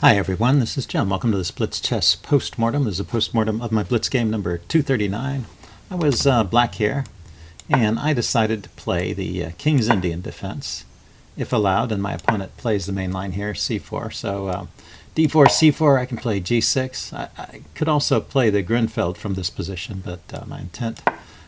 Hi everyone, this is Jim. Welcome to this Blitz chess postmortem. This is a postmortem of my Blitz game number 239. I was black here, and I decided to play the King's Indian defense, if allowed, and my opponent plays the main line here, c4. So d4, c4, I can play g6. I could also play the Grinfeld from this position, but my intent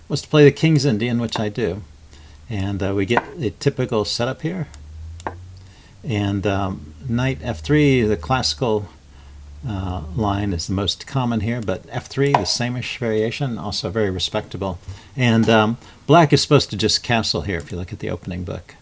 was to play the King's Indian, which I do. And we get a typical setup here. And knight f3, the classical line is the most common here, but f3, the Saemisch variation, also very respectable. And black is supposed to just castle here if you look at the opening book.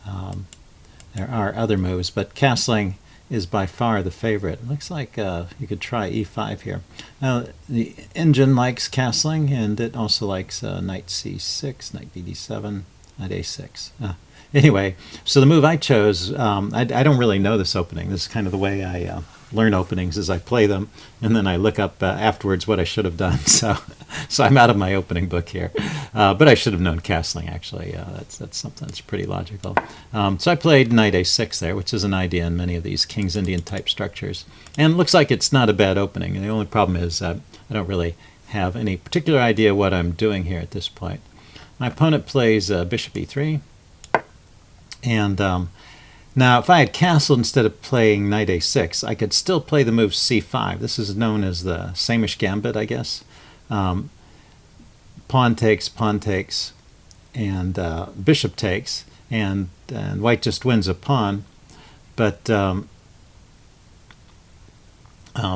There are other moves, but castling is by far the favorite. It looks like you could try e5 here. Now, the engine likes castling, and it also likes knight c6, knight bd7, knight a6. Anyway, so the move I chose, I don't really know this opening. This is kind of the way I learn openings, is I play them, and then I look up afterwards what I should have done. So I'm out of my opening book here. But I should have known castling, actually. That's something that's pretty logical. So I played knight a6 there, which is an idea in many of these King's Indian type structures. And it looks like it's not a bad opening. And the only problem is I don't really have any particular idea what I'm doing here at this point. My opponent plays bishop e3. And now, if I had castled instead of playing knight a6, I could still play the move c5. This is known as the Saemisch gambit, I guess. Pawn takes, and bishop takes, and white just wins a pawn. But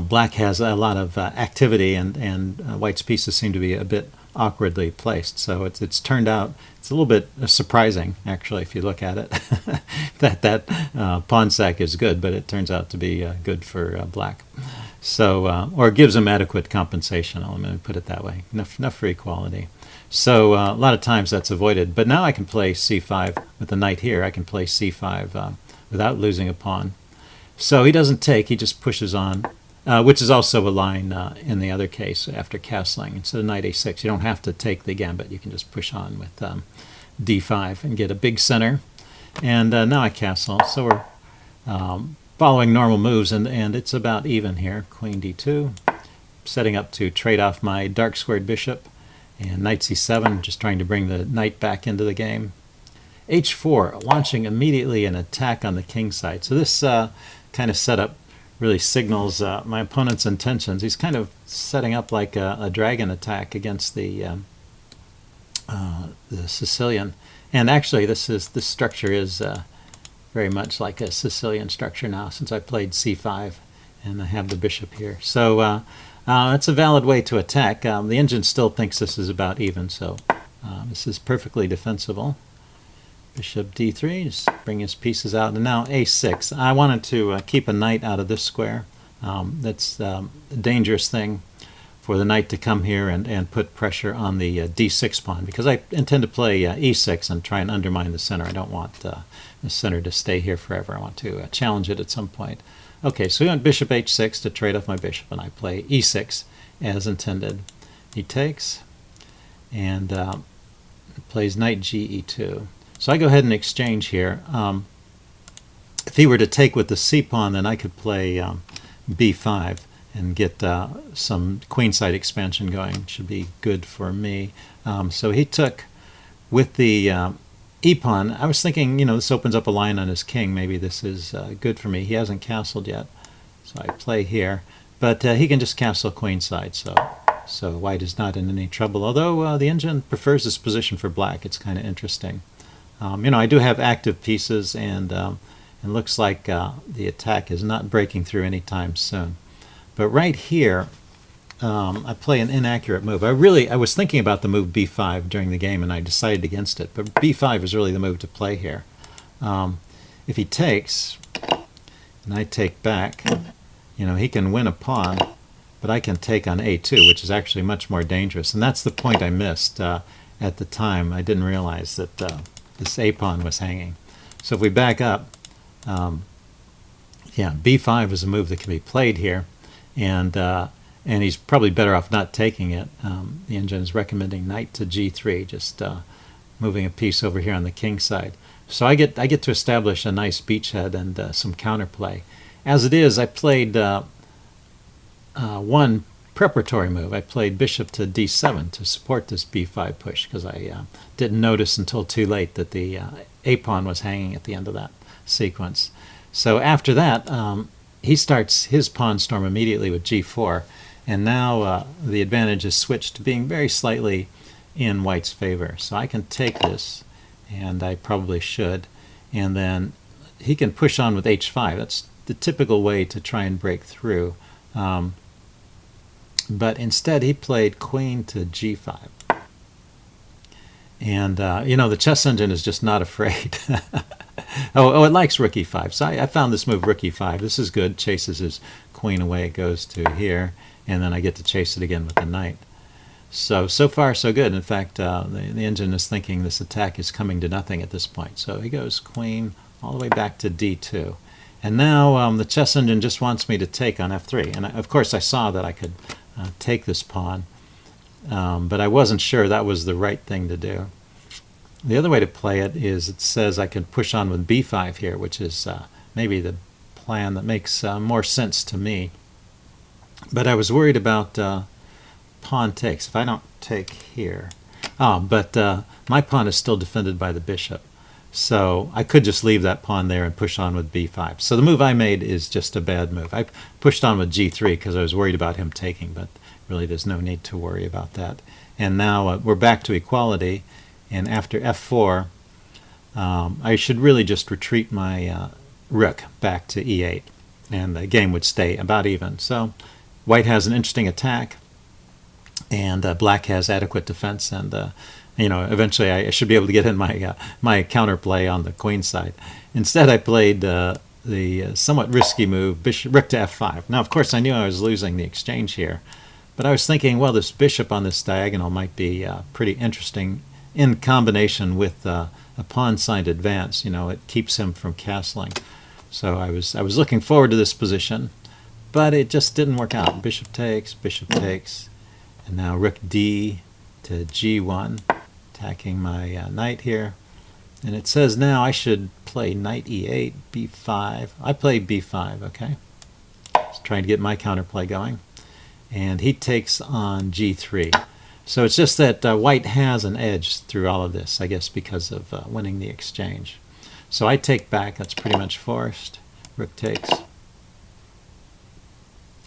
black has a lot of activity, and white's pieces seem to be a bit awkwardly placed. So it's turned out, it's a little bit surprising, actually, if you look at it, that pawn sack is good, but it turns out to be good for black. So, or gives them adequate compensation, let me put it that way, enough for equality. So a lot of times that's avoided, but now I can play c5 with the knight here. I can play c5 without losing a pawn. So he doesn't take, he just pushes on. Which is also a line in the other case after castling. Instead of knight a6, you don't have to take the gambit. You can just push on with d5 and get a big center. And now I castle. So we're following normal moves, and it's about even here. Queen d2, setting up to trade off my dark squared bishop. And knight c7, just trying to bring the knight back into the game. h4, launching immediately an attack on the king side. So this kind of setup really signals my opponent's intentions. He's kind of setting up like a dragon attack against the Sicilian. And actually, this structure is very much like a Sicilian structure now, since I played c5 and I have the bishop here. So it's a valid way to attack. The engine still thinks this is about even, so this is perfectly defensible. Bishop d3, just bring his pieces out, and now a6. I wanted to keep a knight out of this square. That's a dangerous thing for the knight to come here and put pressure on the d6 pawn, because I intend to play e6 and try and undermine the center. I don't want the center to stay here forever. I want to challenge it at some point. Okay, so we want bishop h6 to trade off my bishop, and I play e6 as intended. He takes, and plays knight ge2. So I go ahead and exchange here. If he were to take with the c-pawn, then I could play b5 and get some queenside expansion going. Should be good for me. So he took with the e-pawn. I was thinking, this opens up a line on his king. Maybe this is good for me. He hasn't castled yet, so I play here. But he can just castle queenside, so white is not in any trouble. Although the engine prefers this position for black. It's kind of interesting. I do have active pieces, and it looks like the attack is not breaking through anytime soon. But right here, I play an inaccurate move. I was thinking about the move b5 during the game, and I decided against it. But b5 is really the move to play here. If he takes, and I take back, he can win a pawn, but I can take on a2, which is actually much more dangerous. And that's the point I missed at the time. I didn't realize that this a-pawn was hanging. So if we back up, b5 is a move that can be played here, and he's probably better off not taking it. The engine is recommending knight to g3, just moving a piece over here on the king side. So I get to establish a nice beachhead and some counterplay. as it is, I played one preparatory move. I played bishop to d7 to support this b5 push because I didn't notice until too late that the a pawn was hanging at the end of that sequence. So after that, he starts his pawn storm immediately with g4, and now the advantage is switched to being very slightly in white's favor. So I can take this, and I probably should, and then he can push on with h5. That's the typical way to try and break through. But instead he played queen to g5. And, you know, the chess engine is just not afraid. Oh, it likes rook e5. So I found this move, rook e5. This is good. Chases his queen away. It goes to here. And then I get to chase it again with the knight. So far, so good. In fact, the engine is thinking this attack is coming to nothing at this point. So he goes queen all the way back to d2. And now the chess engine just wants me to take on f3. And of course I saw that I could take this pawn, but I wasn't sure that was the right thing to do. The other way to play it is it says I can push on with b5 here, which is maybe the plan that makes more sense to me. But I was worried about pawn takes. If I don't take here, but my pawn is still defended by the bishop. So I could just leave that pawn there and push on with b5. So the move I made is just a bad move. I pushed on with g3 because I was worried about him taking, but really there's no need to worry about that. And now we're back to equality, and after f4, I should really just retreat my rook back to e8, and the game would stay about even. So white has an interesting attack, and black has adequate defense, and you know, eventually I should be able to get in my my counterplay on the queen side. Instead, I played the somewhat risky move, rook to f5. Now, of course, I knew I was losing the exchange here, but I was thinking, well, this bishop on this diagonal might be pretty interesting in combination with a pawn side advance. You know, it keeps him from castling. So I was looking forward to this position, but it just didn't work out. Bishop takes, and now rook d to g1. Attacking my knight here, and it says now I should play knight e8, b5. I played b5, okay? Just trying to get my counterplay going, and he takes on g3. So it's just that white has an edge through all of this, I guess, because of winning the exchange. So I take back. That's pretty much forced. Rook takes,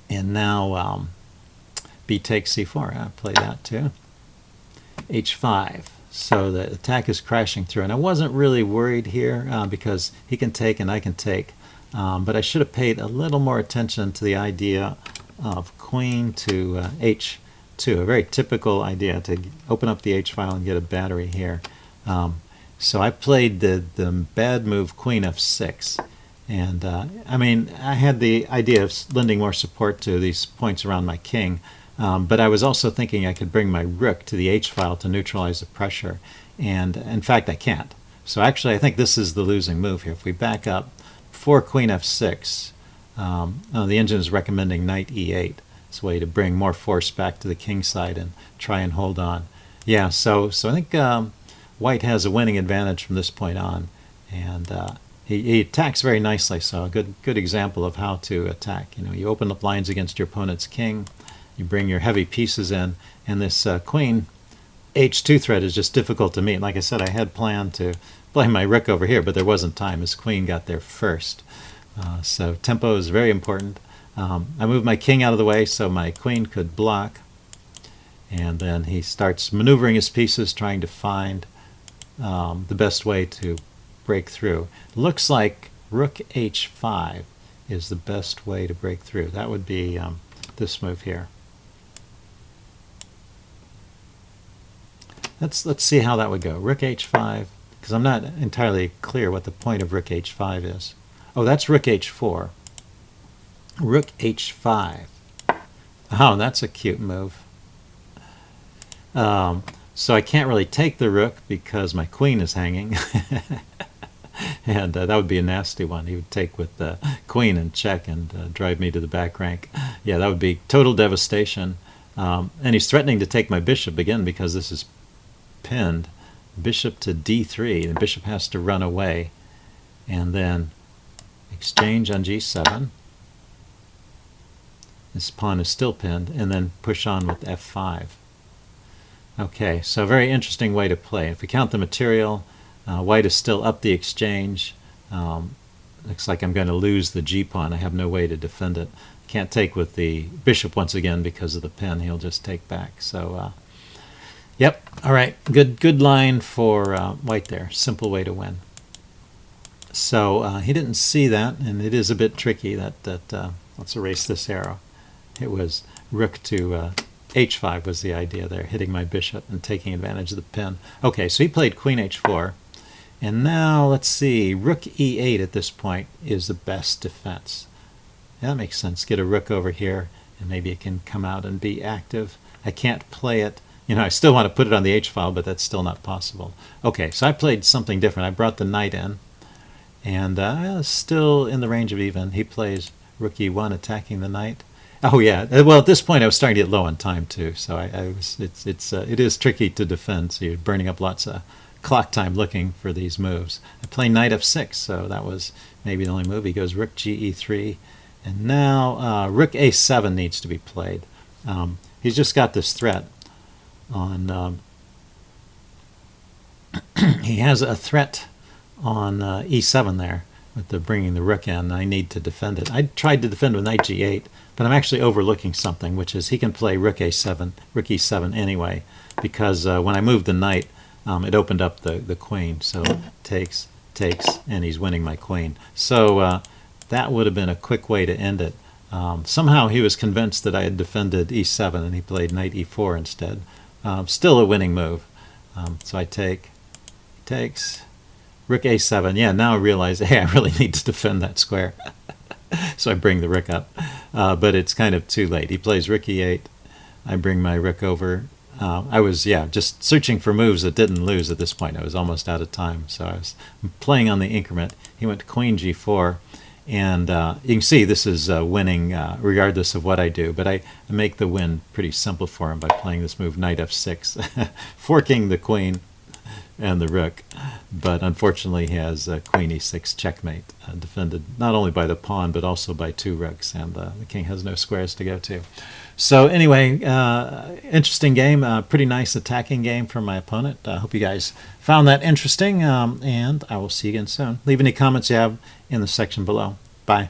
and now b takes c4. I play that too. h5. So the attack is crashing through, and I wasn't really worried here because he can take and I can take, but I should have paid a little more attention to the idea of queen to h2, a very typical idea to open up the h file and get a battery here. So I played the bad move queen f6, and I mean, I had the idea of lending more support to these points around my king. But I was also thinking I could bring my rook to the h-file to neutralize the pressure, and in fact I can't. So actually I think this is the losing move here. If we back up, before queen f6, the engine is recommending knight e8. It's a way to bring more force back to the king side and try and hold on. Yeah, so I think white has a winning advantage from this point on, and he attacks very nicely. So a good example of how to attack. You know, you open up lines against your opponent's king. You bring your heavy pieces in, and this queen h2 threat is just difficult to meet. Like I said, I had planned to play my rook over here, but there wasn't time. His queen got there first. So tempo is very important. I moved my king out of the way so my queen could block, and then he starts maneuvering his pieces, trying to find the best way to break through. Looks like rook h5 is the best way to break through. That would be this move here. Let's see how that would go. Rook h5, because I'm not entirely clear what the point of rook h5 is. Oh, that's rook h4. Rook h5. Oh, that's a cute move. So I can't really take the rook because my queen is hanging. And that would be a nasty one. He would take with the queen and check and drive me to the back rank. Yeah, that would be total devastation. And he's threatening to take my bishop again because this is pinned. Bishop to d3. The bishop has to run away. And then exchange on g7. This pawn is still pinned, and then push on with f5. Okay, so very interesting way to play. If we count the material, white is still up the exchange. Looks like I'm going to lose the g-pawn. I have no way to defend it. Can't take with the bishop once again because of the pin. He'll just take back. So, yep. All right. Good line for white there. Simple way to win. So he didn't see that, and it is a bit tricky. Let's erase this arrow. It was rook to h5 was the idea there, hitting my bishop and taking advantage of the pin. Okay, so he played queen h4. And now, let's see, rook e8 at this point is the best defense. Yeah, that makes sense. Get a rook over here, and maybe it can come out and be active. I can't play it. You know, I still want to put it on the h-file, but that's still not possible. Okay, so I played something different. I brought the knight in, and still in the range of even. He plays rook e1, attacking the knight. Oh yeah. Well, at this point, I was starting to get low on time too, so it is tricky to defend. So you're burning up lots of clock time looking for these moves. I play knight f6, so that was maybe the only move. He goes rook ge3, and now rook a7 needs to be played. He's just got this threat on. He has a threat on e7 there with the bringing the rook in. I need to defend it. I tried to defend with knight g8, but I'm actually overlooking something, which is he can play rook a7, rook e7 anyway, because when I moved the knight, it opened up the queen. So takes, and he's winning my queen. So that would have been a quick way to end it. Somehow he was convinced that I had defended e7, and he played knight e4 instead. Still a winning move. So I takes, rook a7. Yeah, now I realize, hey, I really need to defend that square. So I bring the rook up. But it's kind of too late. He plays rook e8. I bring my rook over. I was, just searching for moves that didn't lose at this point. I was almost out of time. So I was playing on the increment. He went to queen g4. And you can see this is winning regardless of what I do. But I make the win pretty simple for him by playing this move, knight f6, forking the queen and the rook. But unfortunately, he has queen e6 checkmate, defended not only by the pawn, but also by two rooks. And the king has no squares to go to. So anyway, interesting game, pretty nice attacking game from my opponent. I hope you guys found that interesting, and I will see you again soon. Leave any comments you have in the section below. Bye.